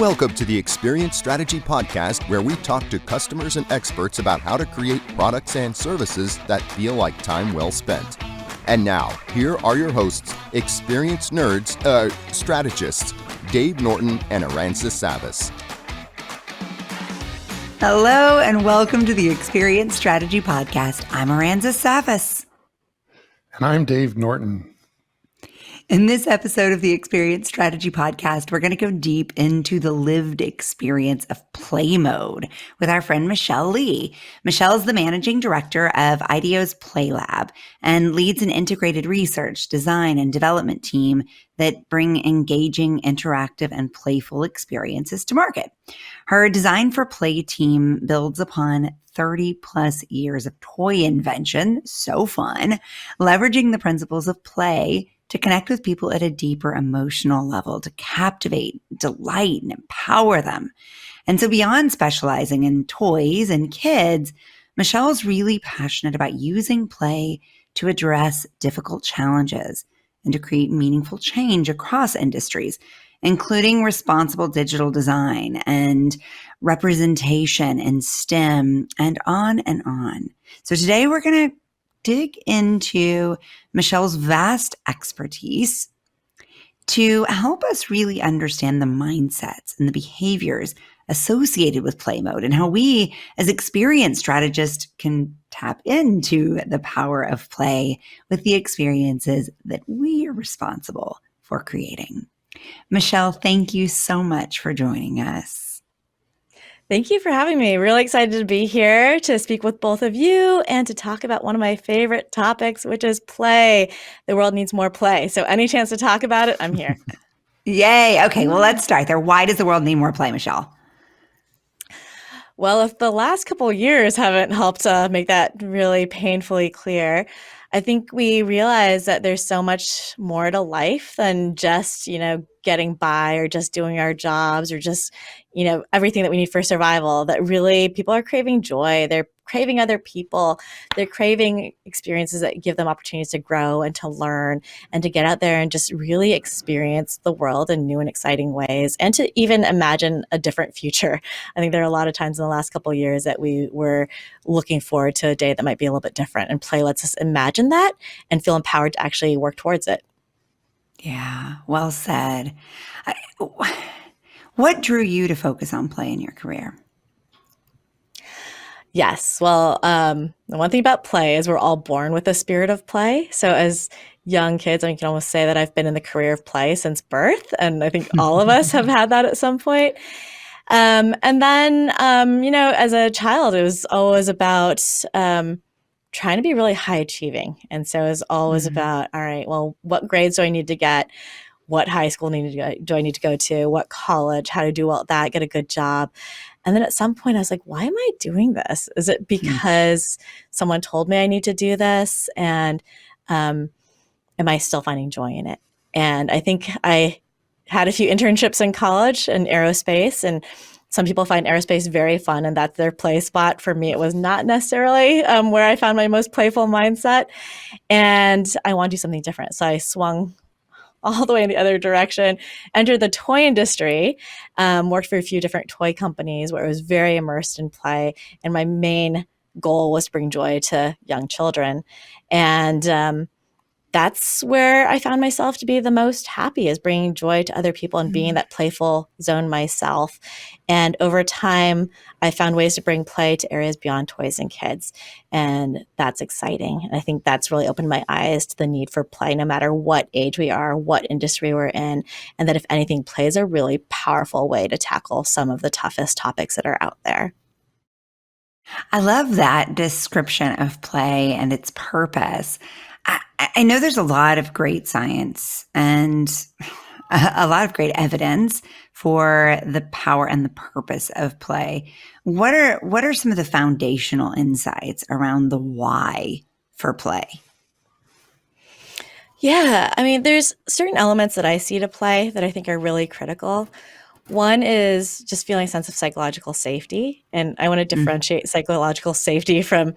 Welcome to the Experience Strategy Podcast, where we talk to customers and experts about how to create products and services that feel like time well spent. And now, here are your hosts, experienced nerds, strategists, Dave Norton and Aranza Savas. Hello, and welcome to the Experience Strategy Podcast. I'm Aranza Savas. And I'm Dave Norton. In this episode of the Experience Strategy Podcast, we're going to go deep into the lived experience of play mode with our friend Michelle Lee. Michelle is the managing director of IDEO's Play Lab and leads an integrated research, design, and development team that bring engaging, interactive, and playful experiences to market. Her Design for Play team builds upon 30 plus years of toy invention, so fun, leveraging the principles of play to connect with people at a deeper emotional level, to captivate, delight, and empower them. And so beyond specializing in toys and kids, Michelle's really passionate about using play to address difficult challenges and to create meaningful change across industries, including responsible digital design and representation in STEM and on and on. So today we're going to dig into Michelle's vast expertise to help us really understand the mindsets and the behaviors associated with play mode and how we as experienced strategists can tap into the power of play with the experiences that we are responsible for creating. Michelle, thank you so much for joining us. Thank you for having me. Really excited to be here to speak with both of you and to talk about one of my favorite topics, which is play. The world needs more play. So any chance to talk about it, I'm here. Yay. Okay, well, let's start there. Why does the world need more play, Michelle? Well, if the last couple of years haven't helped make that really painfully clear, I think we realize that there's so much more to life than just, getting by or just doing our jobs or just, everything that we need for survival, that really people are craving joy. They're craving other people. They're craving experiences that give them opportunities to grow and to learn and to get out there and just really experience the world in new and exciting ways and to even imagine a different future. I think there are a lot of times in the last couple of years that we were looking forward to a day that might be a little bit different, and play lets us imagine that and feel empowered to actually work towards it. Yeah, well said. What drew you to focus on play in your career? Yes. Well, the one thing about play is we're all born with a spirit of play. So as young kids, you can almost say that I've been in the career of play since birth. And I think all of us have had that at some point. And then, as a child, it was always about trying to be really high achieving. And so it was always about, all right, well, what grades do I need to get? What high school do I need to go to? What college? How to do all that? Get a good job. And then at some point I was like, why am I doing this? Is it because someone told me I need to do this? And am I still finding joy in it? And I think I had a few internships in college in aerospace, and some people find aerospace very fun and that's their play spot. For me, it was not necessarily where I found my most playful mindset. And I want to do something different. So I swung all the way in the other direction, entered the toy industry, worked for a few different toy companies where I was very immersed in play. And my main goal was to bring joy to young children. And that's where I found myself to be the most happy, is bringing joy to other people and being in that playful zone myself. And over time, I found ways to bring play to areas beyond toys and kids. And that's exciting. And I think that's really opened my eyes to the need for play, no matter what age we are, what industry we're in. And that if anything, play is a really powerful way to tackle some of the toughest topics that are out there. I love that description of play and its purpose. I know there's a lot of great science and a lot of great evidence for the power and the purpose of play. What are some of the foundational insights around the why for play? Yeah, there's certain elements that I see to play that I think are really critical. One is just feeling a sense of psychological safety. And I want to differentiate psychological safety from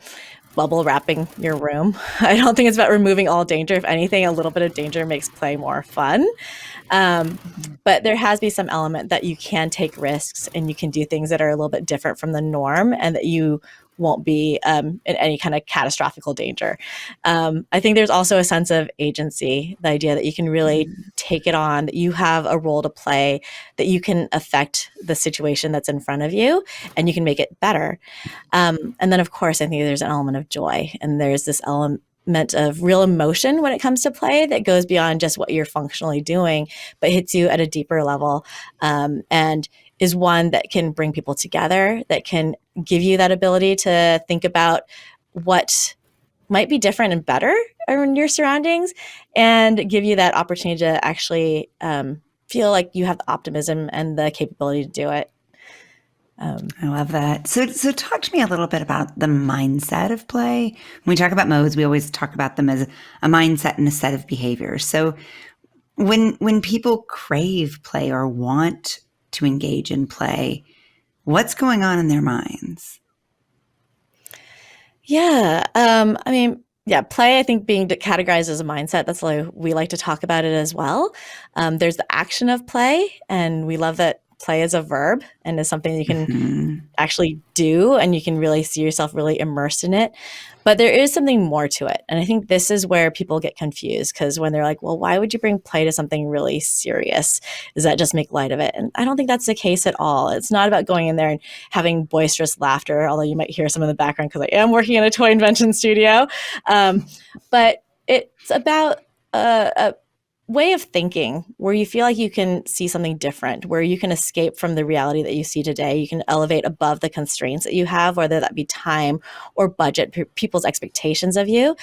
bubble wrapping your room. I don't think it's about removing all danger. If anything, a little bit of danger makes play more fun. But there has to be some element that you can take risks and you can do things that are a little bit different from the norm, and that you won't be in any kind of catastrophic danger. I think there's also a sense of agency, the idea that you can really take it on, that you have a role to play, that you can affect the situation that's in front of you and you can make it better. And then, of course, I think there's an element of joy, and there's this element of real emotion when it comes to play that goes beyond just what you're functionally doing, but hits you at a deeper level, and is one that can bring people together, that can give you that ability to think about what might be different and better in your surroundings, and give you that opportunity to actually feel like you have the optimism and the capability to do it. I love that. So talk to me a little bit about the mindset of play. When we talk about modes, we always talk about them as a mindset and a set of behaviors. So when people crave play or want to engage in play, what's going on in their minds? Yeah. Play, I think, being categorized as a mindset, that's why we like to talk about it as well. There's the action of play, and we love that play is a verb and is something you can actually do, and you can really see yourself really immersed in it. But there is something more to it. And I think this is where people get confused, because when they're like, well, why would you bring play to something really serious? Does that just make light of it? And I don't think that's the case at all. It's not about going in there and having boisterous laughter, although you might hear some in the background because I am working in a toy invention studio. But it's about a way of thinking where you feel like you can see something different, where you can escape from the reality that you see today. You can elevate above the constraints that you have, whether that be time or budget, people's expectations of you,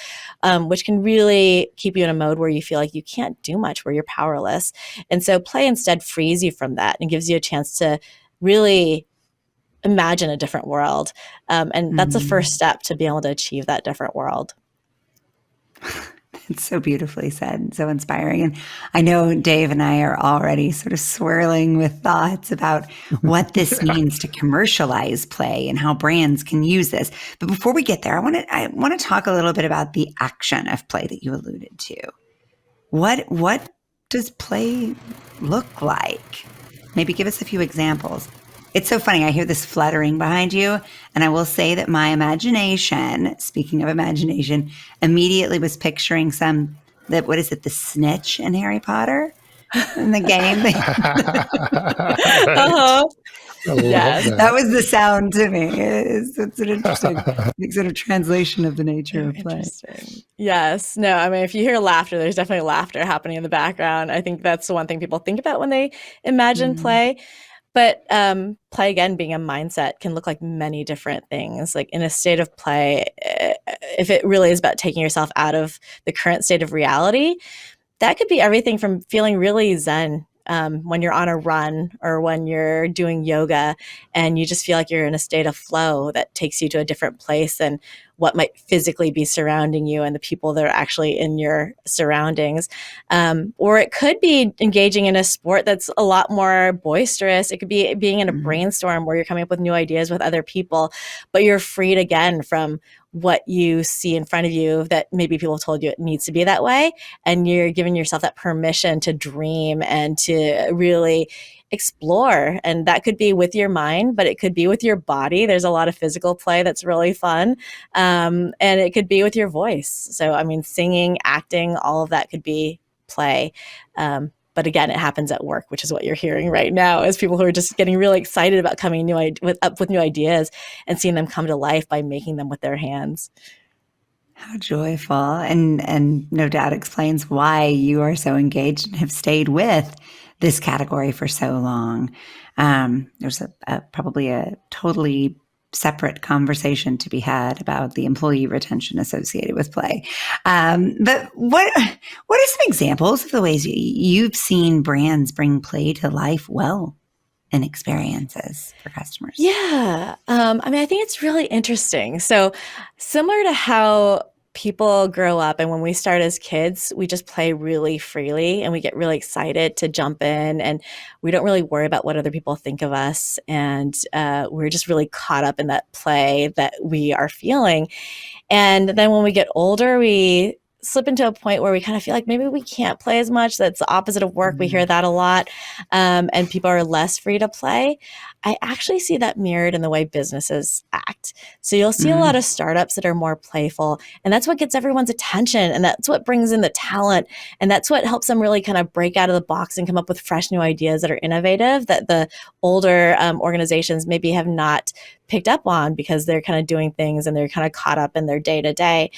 which can really keep you in a mode where you feel like you can't do much, where you're powerless. And so play instead frees you from that and gives you a chance to really imagine a different world. And that's the first step to be able to achieve that different world. It's so beautifully said, so inspiring. And I know Dave and I are already sort of swirling with thoughts about what this means to commercialize play and how brands can use this. But before we get there, I want to talk a little bit about the action of play that you alluded to. What does play look like? Maybe give us a few examples. It's so funny. I hear this fluttering behind you, and I will say that my imagination, speaking of imagination, immediately was picturing what is it, the snitch in Harry Potter in the game? Yes. That was the sound to me. It's an interesting sort of translation of the nature of play. Interesting. Yes. No, I mean, if you hear laughter, there's definitely laughter happening in the background. I think that's the one thing people think about when they imagine play. But play, again, being a mindset, can look like many different things. Like in a state of play, if it really is about taking yourself out of the current state of reality, that could be everything from feeling really zen when you're on a run, or when you're doing yoga and you just feel like you're in a state of flow that takes you to a different place than what might physically be surrounding you and the people that are actually in your surroundings. Or it could be engaging in a sport that's a lot more boisterous. It could be being in a brainstorm where you're coming up with new ideas with other people, but you're freed again from what you see in front of you that maybe people have told you it needs to be that way. And you're giving yourself that permission to dream and to really explore. And that could be with your mind, but it could be with your body. There's a lot of physical play that's really fun. And it could be with your voice. So, I mean, singing, acting, all of that could be play. But again, it happens at work, which is what you're hearing right now, is people who are just getting really excited about coming up with new ideas and seeing them come to life by making them with their hands. How joyful. And no doubt explains why you are so engaged and have stayed with this category for so long. There's probably a totally separate conversation to be had about the employee retention associated with play. But what are some examples of the ways you've seen brands bring play to life well in experiences for customers? Yeah. I mean, I think it's really interesting. So similar to how people grow up, and when we start as kids, we just play really freely and we get really excited to jump in, and we don't really worry about what other people think of us. And we're just really caught up in that play that we are feeling. And then when we get older, we slip into a point where we kind of feel like maybe we can't play as much. That's the opposite of work. We hear that a lot. And people are less free to play. I actually see that mirrored in the way businesses act. So you'll see a lot of startups that are more playful, and that's what gets everyone's attention. And that's what brings in the talent. And that's what helps them really kind of break out of the box and come up with fresh new ideas that are innovative that the older organizations maybe have not picked up on because they're kind of doing things and they're kind of caught up in their day to day.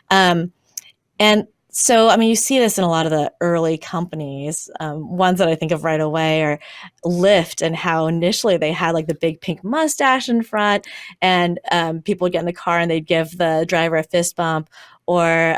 And so, I mean, you see this in a lot of the early companies. Ones that I think of right away are Lyft, and how initially they had like the big pink mustache in front, and people would get in the car and they'd give the driver a fist bump. Or,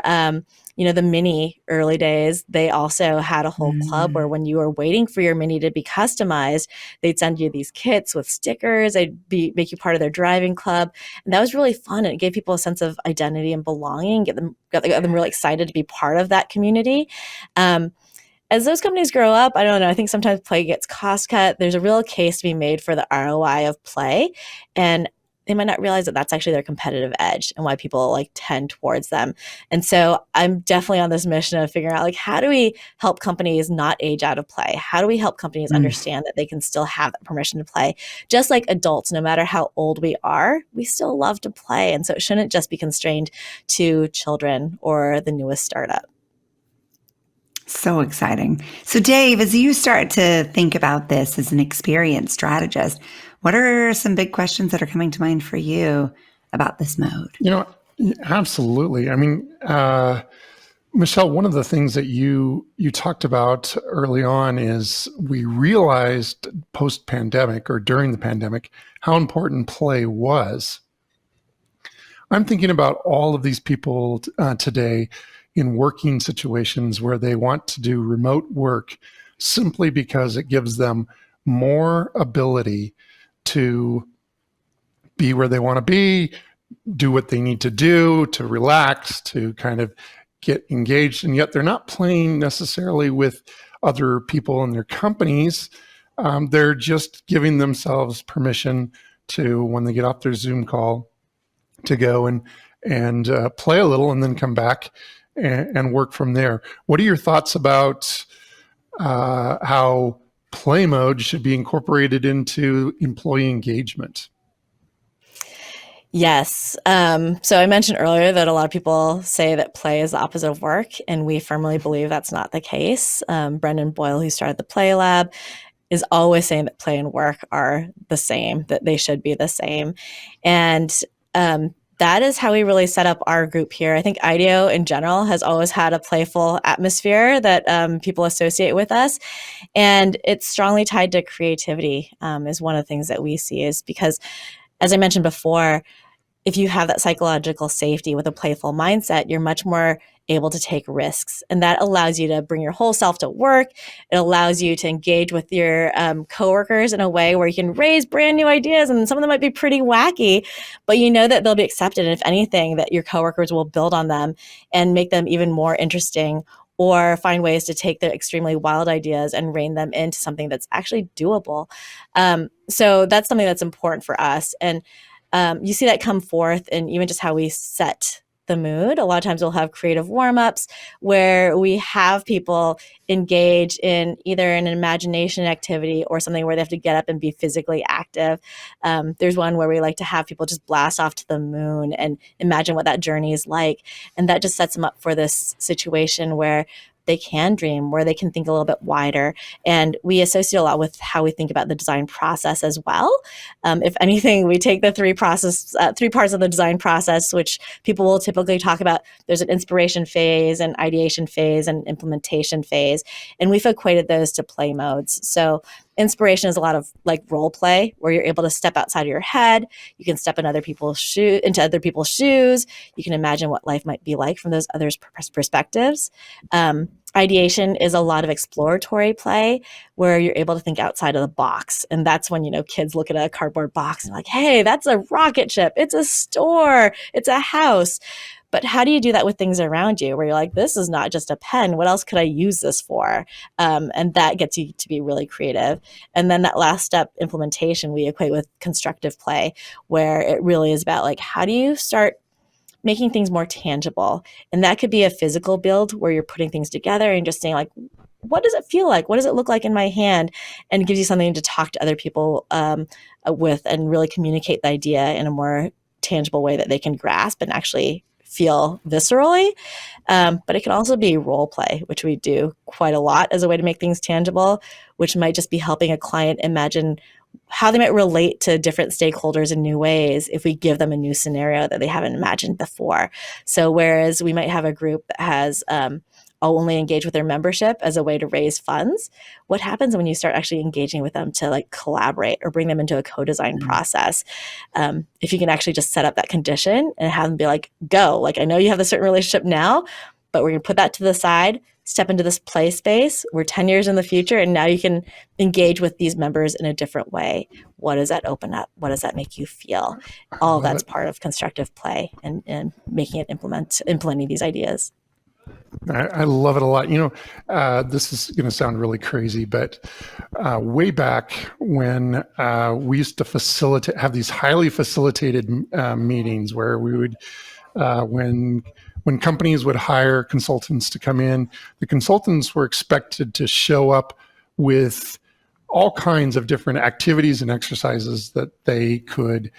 the Mini early days, they also had a whole club where when you were waiting for your Mini to be customized, they'd send you these kits with stickers. They'd make you part of their driving club. And that was really fun. And it gave people a sense of identity and belonging, got them really excited to be part of that community. As those companies grow up, I don't know, I think sometimes play gets cost cut. There's a real case to be made for the ROI of play. And they might not realize that that's actually their competitive edge and why people like tend towards them. And so I'm definitely on this mission of figuring out, like, how do we help companies not age out of play? How do we help companies understand that they can still have that permission to play? Just like adults, no matter how old we are, we still love to play. And so it shouldn't just be constrained to children or the newest startup. So exciting. So Dave, as you start to think about this as an experienced strategist, what are some big questions that are coming to mind for you about this mode? Absolutely. I mean, Michelle, one of the things that you talked about early on is we realized post-pandemic or during the pandemic how important play was. I'm thinking about all of these people today in working situations where they want to do remote work simply because it gives them more ability to be where they want to be, do what they need to do, to relax, to kind of get engaged. And yet they're not playing necessarily with other people in their companies. They're just giving themselves permission to, when they get off their Zoom call, to go and play a little and then come back and work from there. What are your thoughts about how play mode should be incorporated into employee engagement? Yes. So I mentioned earlier that a lot of people say that play is the opposite of work, and we firmly believe that's not the case. Brendan Boyle, who started the Play Lab, is always saying that play and work are the same, that they should be the same. And that is how we really set up our group here. I think IDEO in general has always had a playful atmosphere that people associate with us. And it's strongly tied to creativity, is one of the things that we see, is because, as I mentioned before, if you have that psychological safety with a playful mindset, you're much more able to take risks. And that allows you to bring your whole self to work. It allows you to engage with your coworkers in a way where you can raise brand new ideas. And some of them might be pretty wacky, but you know that they'll be accepted. And if anything, that your coworkers will build on them and make them even more interesting, or find ways to take their extremely wild ideas and rein them into something that's actually doable. So that's something that's important for us. And you see that come forth in even just how we set the mood. A lot of times we'll have creative warm-ups where we have people engage in either an imagination activity or something where they have to get up and be physically active. There's one where we like to have people just blast off to the moon and imagine what that journey is like. And that just sets them up for this situation where they can dream, where they can think a little bit wider. And we associate a lot with how we think about the design process as well. If anything, we take the three parts of the design process, which people will typically talk about. There's an inspiration phase, an ideation phase, and implementation phase. And we've equated those to play modes. So inspiration is a lot of like role play, where you're able to step outside of your head. You can step in into other people's shoes. You can imagine what life might be like from those others' perspectives. Ideation is a lot of exploratory play where you're able to think outside of the box. And that's when, kids look at a cardboard box and like, hey, that's a rocket ship. It's a store. It's a house. But how do you do that with things around you where you're like, this is not just a pen. What else could I use this for? And that gets you to be really creative. And then that last step, implementation, we equate with constructive play, where it really is about like, how do you start making things more tangible. And that could be a physical build where you're putting things together and just saying like, what does it feel like? What does it look like in my hand? And it gives you something to talk to other people with and really communicate the idea in a more tangible way that they can grasp and actually feel viscerally. But it can also be role play, which we do quite a lot as a way to make things tangible, which might just be helping a client imagine how they might relate to different stakeholders in new ways if we give them a new scenario that they haven't imagined before. So whereas we might have a group that has only engage with their membership as a way to raise funds, what happens when you start actually engaging with them to like collaborate or bring them into a co-design process? If you can actually just set up that condition and have them be like, go, like, I know you have a certain relationship now, but we're going to put that to the side, step into this play space. We're 10 years in the future, and now you can engage with these members in a different way. What does that open up? What does that make you feel? All of that's part of constructive play and making it implementing these ideas. I love it a lot. This is going to sound really crazy, but way back when we used to have these highly facilitated meetings where we would, when companies would hire consultants to come in, the consultants were expected to show up with all kinds of different activities and exercises that they could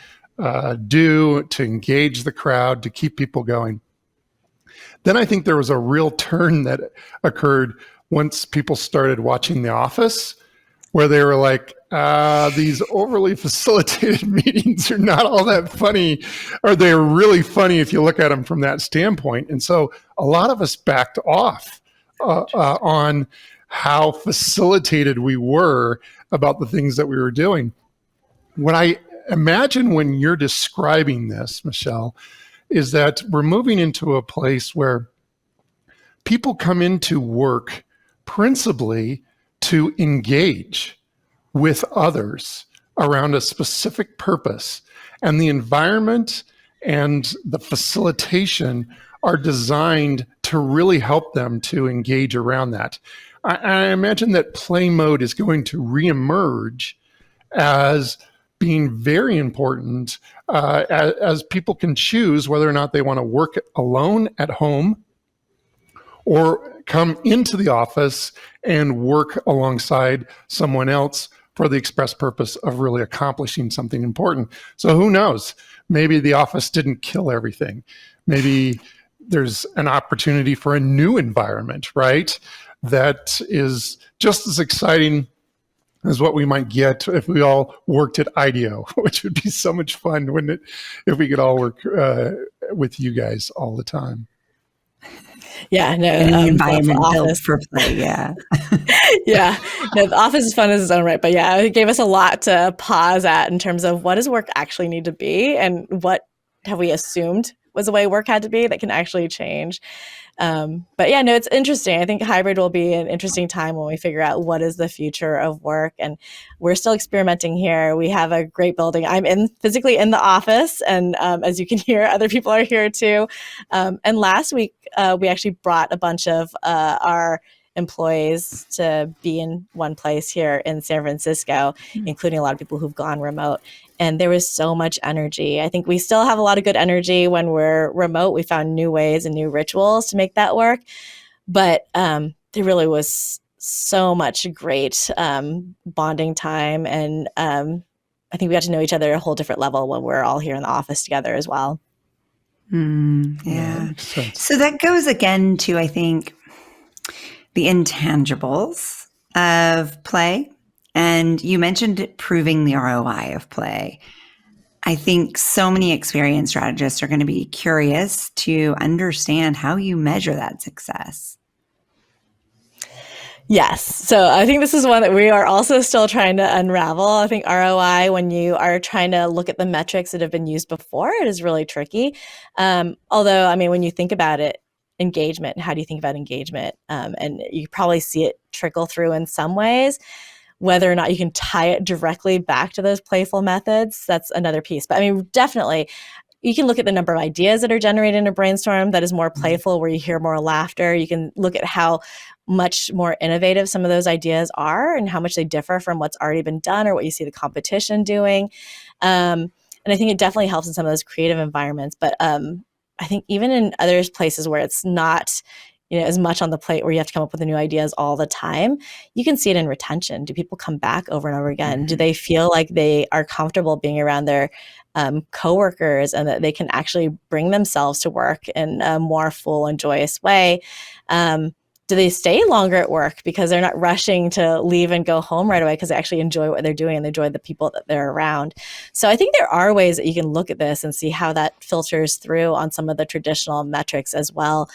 do to engage the crowd, to keep people going. Then I think there was a real turn that occurred once people started watching The Office, where they were like, these overly facilitated meetings are not all that funny, or they're really funny if you look at them from that standpoint. And so a lot of us backed off on how facilitated we were about the things that we were doing. What I imagine when you're describing this, Michelle, is that we're moving into a place where people come into work principally to engage with others around a specific purpose. And the environment and the facilitation are designed to really help them to engage around that. I imagine that play mode is going to reemerge as being very important as people can choose whether or not they want to work alone at home or come into the office and work alongside someone else for the express purpose of really accomplishing something important. So who knows? Maybe the office didn't kill everything. Maybe there's an opportunity for a new environment, right? That is just as exciting as what we might get if we all worked at IDEO, which would be so much fun, wouldn't it? If we could all work with you guys all the time. Yeah, no. An environment built for play, yeah. Yeah, no, the office is fun in its own right, but yeah, it gave us a lot to pause at in terms of what does work actually need to be, and what have we assumed was the way work had to be that can actually change. But yeah, no, it's interesting. I think hybrid will be an interesting time when we figure out what is the future of work. And we're still experimenting here. We have a great building. I'm physically in the office. And as you can hear, other people are here too. And last week, we actually brought a bunch of our employees to be in one place here in San Francisco, including a lot of people who've gone remote. And there was so much energy. I think we still have a lot of good energy when we're remote. We found new ways and new rituals to make that work. But there really was so much great bonding time. And I think we got to know each other at a whole different level when we're all here in the office together as well. Yeah. So that goes again to, I think, the intangibles of play. And you mentioned proving the ROI of play. I think so many experienced strategists are going to be curious to understand how you measure that success. Yes. So I think this is one that we are also still trying to unravel. I think ROI, when you are trying to look at the metrics that have been used before, it is really tricky. Although, I mean, when you think about it, engagement, how do you think about engagement? And you probably see it trickle through in some ways. Whether or not you can tie it directly back to those playful methods, that's another piece. But I mean, definitely, you can look at the number of ideas that are generated in a brainstorm that is more playful, where you hear more laughter. You can look at how much more innovative some of those ideas are and how much they differ from what's already been done or what you see the competition doing. And I think it definitely helps in some of those creative environments. But I think even in other places where it's not, as much on the plate where you have to come up with new ideas all the time, you can see it in retention. Do people come back over and over again? Mm-hmm. Do they feel like they are comfortable being around their coworkers and that they can actually bring themselves to work in a more full and joyous way? Do they stay longer at work because they're not rushing to leave and go home right away because they actually enjoy what they're doing and they enjoy the people that they're around? So I think there are ways that you can look at this and see how that filters through on some of the traditional metrics as well.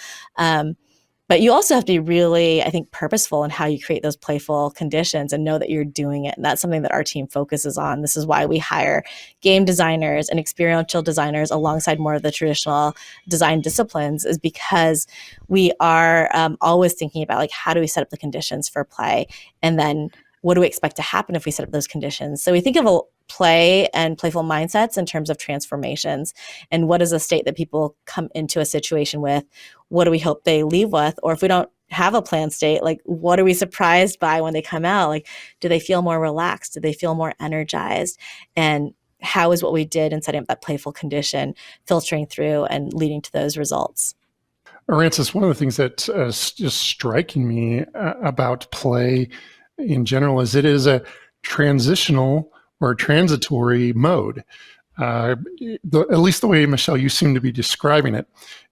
But you also have to be really, I think, purposeful in how you create those playful conditions and know that you're doing it. And that's something that our team focuses on. This is why we hire game designers and experiential designers alongside more of the traditional design disciplines, is because we are always thinking about, like, how do we set up the conditions for play? And then what do we expect to happen if we set up those conditions? So we think of a play and playful mindsets in terms of transformations. And what is a state that people come into a situation with? What do we hope they leave with? Or if we don't have a planned state, like, what are we surprised by when they come out? Like, do they feel more relaxed? Do they feel more energized? And how is what we did in setting up that playful condition filtering through and leading to those results? Arances, one of the things that's just striking me about play in general is it is a transitional or transitory mode. At least the way, Michelle, you seem to be describing it.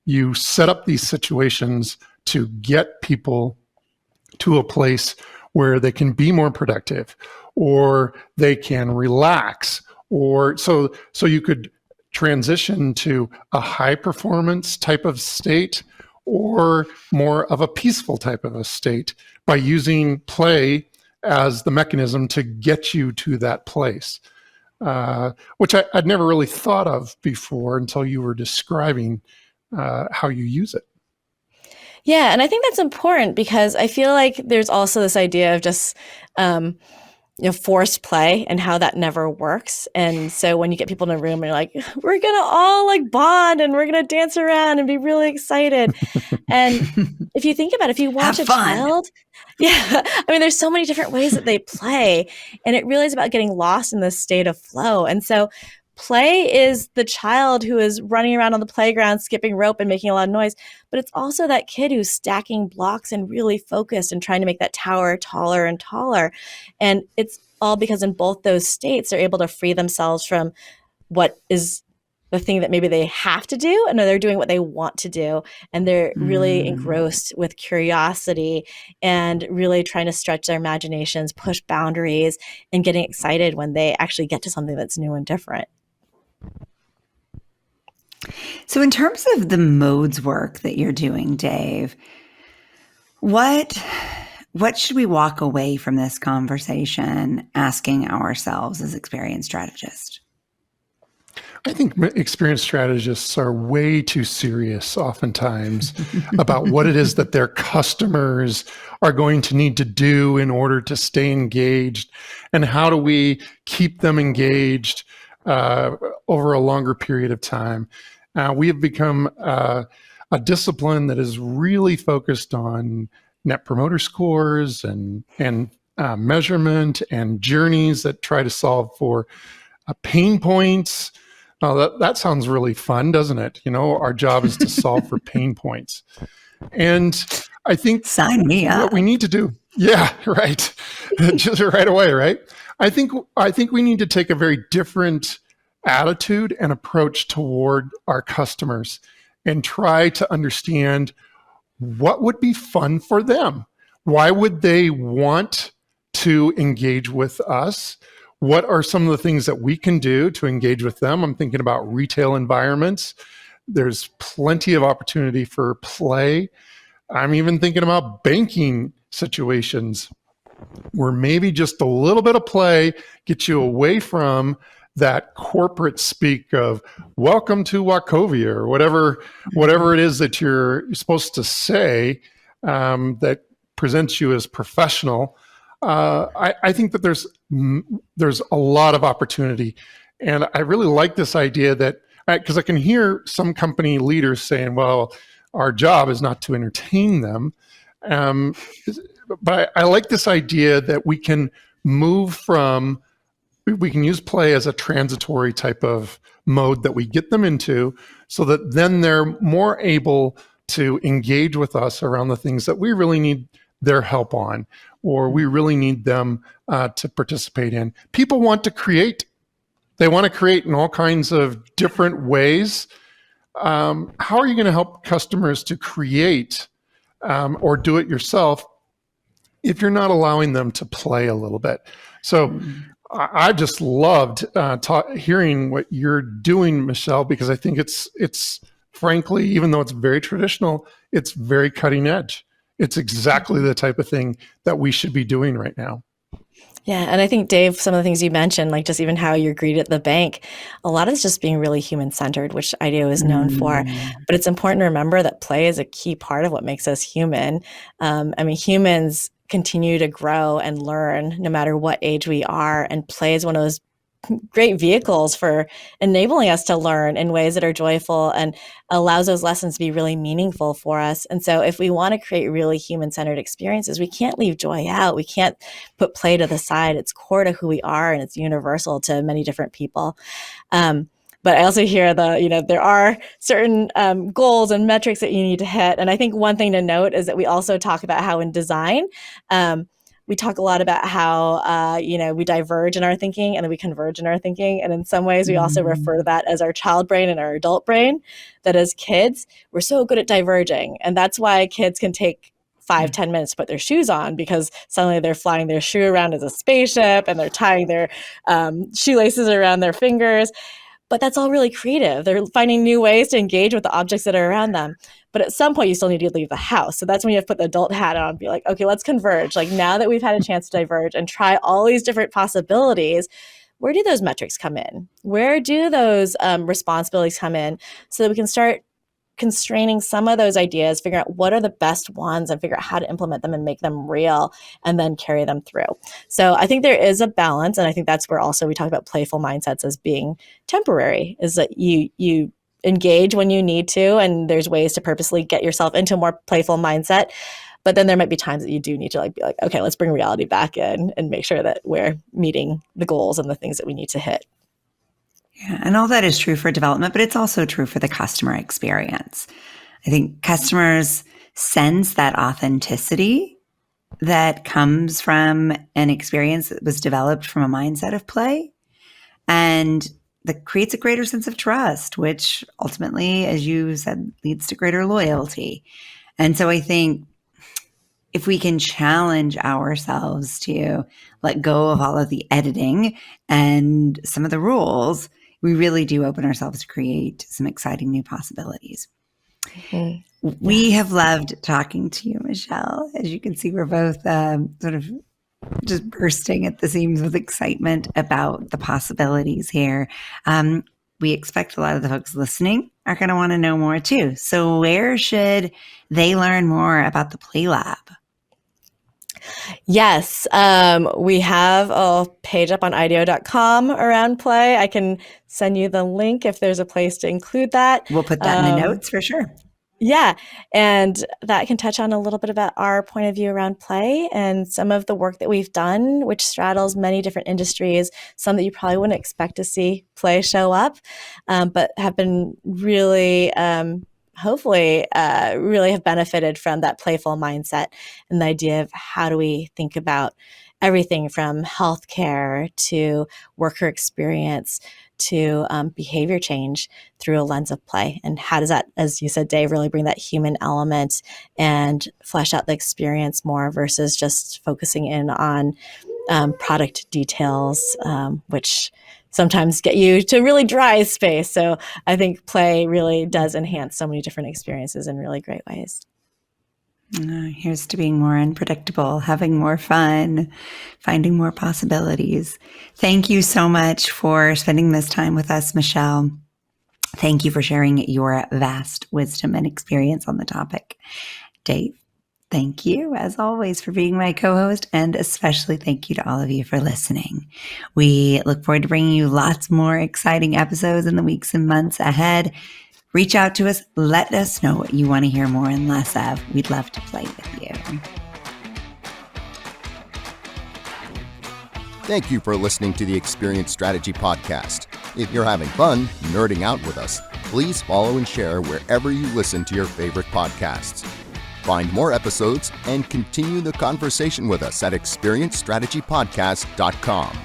You set up these situations to get people to a place where they can be more productive, or they can relax, or so you could transition to a high performance type of state or more of a peaceful type of a state by using play as the mechanism to get you to that place, which I'd never really thought of before until you were describing how you use it. Yeah, and I think that's important because I feel like there's also this idea of just forced play and how that never works. And so when you get people in a room and you're like, we're gonna all like bond and we're gonna dance around and be really excited. And if you think about it, if you watch a child, I mean, there's so many different ways that they play, and it really is about getting lost in this state of flow. And so play is the child who is running around on the playground, skipping rope and making a lot of noise, but it's also that kid who's stacking blocks and really focused and trying to make that tower taller and taller. And it's all because in both those states, they're able to free themselves from what is the thing that maybe they have to do, and they're doing what they want to do. And they're really engrossed with curiosity and really trying to stretch their imaginations, push boundaries, and getting excited when they actually get to something that's new and different. So in terms of the modes work that you're doing, Dave, what should we walk away from this conversation asking ourselves as experienced strategists? I think experienced strategists are way too serious oftentimes about what it is that their customers are going to need to do in order to stay engaged, and how do we keep them engaged over a longer period of time. We have become a discipline that is really focused on net promoter scores and measurement and journeys that try to solve for pain points. That sounds really fun, doesn't it? Our job is to solve for pain points. And I think sign me up. What we need to do, right, just right away, right? I think we need to take a very different attitude and approach toward our customers and try to understand what would be fun for them. Why would they want to engage with us? What are some of the things that we can do to engage with them? I'm thinking about retail environments. There's plenty of opportunity for play. I'm even thinking about banking situations where maybe just a little bit of play gets you away from that corporate speak of welcome to Wachovia or whatever it is that you're supposed to say that presents you as professional. I think that there's a lot of opportunity, and I really like this idea that, because I can hear some company leaders saying, well, our job is not to entertain them, but I like this idea that we can move from we can use play as a transitory type of mode that we get them into, so that then they're more able to engage with us around the things that we really need their help on, or we really need them to participate in. People want to create. They want to create in all kinds of different ways. How are you going to help customers to create or do it yourself if you're not allowing them to play a little bit? So I just loved hearing what you're doing, Michelle, because I think it's frankly, even though it's very traditional, it's very cutting edge. It's exactly the type of thing that we should be doing right now. Yeah. And I think, Dave, some of the things you mentioned, like just even how you're greeted at the bank, a lot of it's just being really human-centered, which IDEO is known for. But it's important to remember that play is a key part of what makes us human. Humans continue to grow and learn no matter what age we are. And play is one of those great vehicles for enabling us to learn in ways that are joyful and allows those lessons to be really meaningful for us. And so if we want to create really human-centered experiences, we can't leave joy out. We can't put play to the side. It's core to who we are, and it's universal to many different people. But I also hear there are certain goals and metrics that you need to hit. And I think one thing to note is that we also talk about how in design, we talk a lot about how, we diverge in our thinking and then we converge in our thinking. And in some ways, we also refer to that as our child brain and our adult brain, that as kids, we're so good at diverging. And that's why kids can take 5-10 minutes to put their shoes on, because suddenly they're flying their shoe around as a spaceship and they're tying their shoelaces around their fingers. But that's all really creative. They're finding new ways to engage with the objects that are around them. But at some point, you still need to leave the house. So that's when you have to put the adult hat on and be like, okay, let's converge. Like, now that we've had a chance to diverge and try all these different possibilities, where do those metrics come in? Where do those responsibilities come in, so that we can start constraining some of those ideas, figure out what are the best ones and figure out how to implement them and make them real, and then carry them through. So I think there is a balance. And I think that's where also we talk about playful mindsets as being temporary, is that you engage when you need to, and there's ways to purposely get yourself into a more playful mindset. But then there might be times that you do need to be like, okay, let's bring reality back in and make sure that we're meeting the goals and the things that we need to hit. Yeah, and all that is true for development, but it's also true for the customer experience. I think customers sense that authenticity that comes from an experience that was developed from a mindset of play, and that creates a greater sense of trust, which ultimately, as you said, leads to greater loyalty. And so I think if we can challenge ourselves to let go of all of the editing and some of the rules, we really do open ourselves to create some exciting new possibilities. Mm-hmm. We have loved talking to you, Michelle. As you can see, we're both sort of just bursting at the seams with excitement about the possibilities here. We expect a lot of the folks listening are going to want to know more too. So where should they learn more about the Play Lab? Yes, we have a page up on IDEO.com around play. I can send you the link if there's a place to include that. We'll put that in the notes for sure. Yeah, and that can touch on a little bit about our point of view around play and some of the work that we've done, which straddles many different industries, some that you probably wouldn't expect to see play show up, but have been really hopefully really have benefited from that playful mindset and the idea of how do we think about everything from healthcare to worker experience to behavior change through a lens of play. And how does that, as you said, Dave, really bring that human element and flesh out the experience more versus just focusing in on product details, which sometimes get you to really dry space. So I think play really does enhance so many different experiences in really great ways. Here's to being more unpredictable, having more fun, finding more possibilities. Thank you so much for spending this time with us, Michelle. Thank you for sharing your vast wisdom and experience on the topic. Dave, thank you, as always, for being my co-host, and especially thank you to all of you for listening. We look forward to bringing you lots more exciting episodes in the weeks and months ahead. Reach out to us. Let us know what you want to hear more and less of. We'd love to play with you. Thank you for listening to the Experience Strategy Podcast. If you're having fun nerding out with us, please follow and share wherever you listen to your favorite podcasts. Find more episodes and continue the conversation with us at experiencestrategypodcast.com.